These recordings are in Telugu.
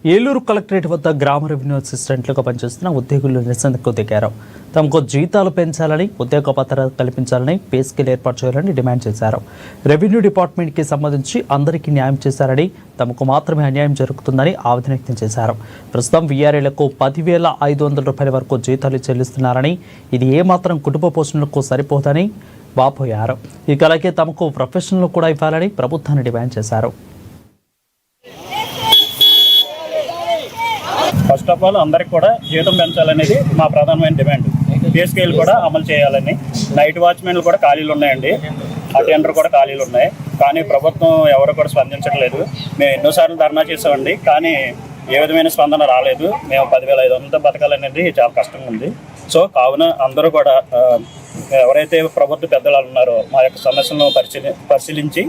ఏలూరు కలెక్టరేట్ వద్ద గ్రామ రెవెన్యూ అసిస్టెంట్లుగా పనిచేస్తున్న ఉద్యోగులు నిరసనకు దిగారు. తమకు జీతాలు పెంచాలని, ఉద్యోగ భద్రత కల్పించాలని, పే స్కేల్ ఏర్పాటు చేయాలని డిమాండ్ చేశారు. రెవెన్యూ డిపార్ట్మెంట్కి సంబంధించి అందరికీ న్యాయం చేశారని, తమకు మాత్రమే అన్యాయం జరుగుతుందని ఆవేదన వ్యక్తం చేశారు. ప్రస్తుతం వీఆర్ఏలకు 10,500 రూపాయల వరకు జీతాలు చెల్లిస్తున్నారని, ఇది ఏమాత్రం కుటుంబ పోషణలకు సరిపోదని వాపోయారు. ఇక అలాగే తమకు ప్రొఫెషనల్ కూడా ఇవ్వాలని ప్రభుత్వాన్ని డిమాండ్ చేశారు. ఫస్ట్ ఆఫ్ ఆల్ అందరికి కూడా జీతం పెంచాలనేది మా ప్రధానమైన డిమాండ్. పే స్కేల్ కూడా అమలు చేయాలని. నైట్ వాచ్మెన్లు కూడా ఖాళీలు ఉన్నాయండి, అటెండర్ కూడా ఖాళీలు ఉన్నాయి. కానీ ప్రభుత్వం ఎవరు కూడా స్పందించట్లేదు. మేము ఎన్నోసార్లు ధర్నా చేసామండి, కానీ ఏ విధమైన స్పందన రాలేదు. మేము 10,500తో బతకాలనేది చాలా కష్టంగా ఉంది. సో కావున అందరూ కూడా ఎవరైతే ప్రభుత్వ పెద్దలు ఉన్నారో మా యొక్క సమస్యలను పరిశీలించి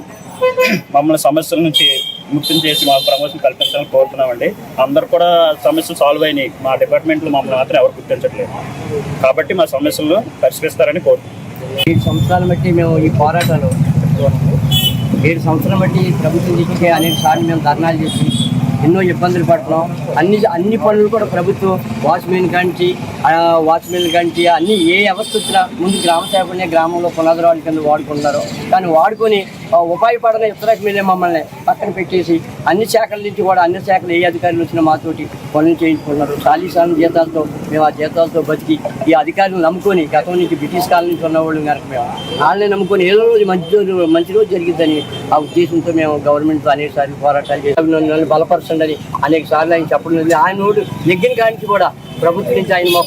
మమ్మల్ని సమస్యల నుంచి ముక్తం చేసి మాకు ప్రమోషన్ కల్పించాలని కోరుతున్నామండి. అందరు కూడా సమస్యలు సాల్వ్ అయినాయి. మా డిపార్ట్మెంట్లో మమ్మల్ని మాత్రం ఎవరు గుర్తించట్లేదు. కాబట్టి మా సమస్యలను పరిష్కరిస్తారని కోరుతున్నాం. 7 సంవత్సరాలు బట్టి మేము ఈ పోరాటాలు 7 సంవత్సరాలు బట్టి ప్రభుత్వం దిక్కే అనేక సార్లు మేము ధర్నాలు చేసి ఎన్నో ఇబ్బందులు పడుతున్నాం. అన్ని పనులు కూడా ప్రభుత్వం వాచ్మెన్ కాంచి అన్ని ఏ వ్యవస్థ వచ్చినా ముందు గ్రామ సేవకునే గ్రామంలో పునరావాల కింద వాడుకుంటున్నారు. కానీ వాడుకొని ఉపాయపడన ఇతరకు మీదే మమ్మల్ని పక్కన పెట్టేసి అన్ని శాఖల నుంచి కూడా అన్ని శాఖలు ఏ అధికారులు వచ్చినా మాతోటి పనులు చేయించుకున్నారు. సాలీసాలను జీతాలతో మేము ఆ జీతాలతో బతికి ఈ అధికారులను నమ్ముకొని గతం నుంచి బ్రిటిష్ కాలం నుంచి ఉన్నవాళ్ళు కనుక మేము వాళ్ళని నమ్ముకొని ఏదో రోజు మంచి రోజు జరిగిద్దని ఆ ఉద్దేశంతో మేము గవర్నమెంట్తో అనేక సార్లు పోరాటాలు చేసి నన్ను బలపరచండి అని అనేక సార్లు ఆయన చెప్పడం. ఆయన నోటు నెగ్గిన కాడికి కూడా ప్రభుత్వం నుంచి ఆయన మాకు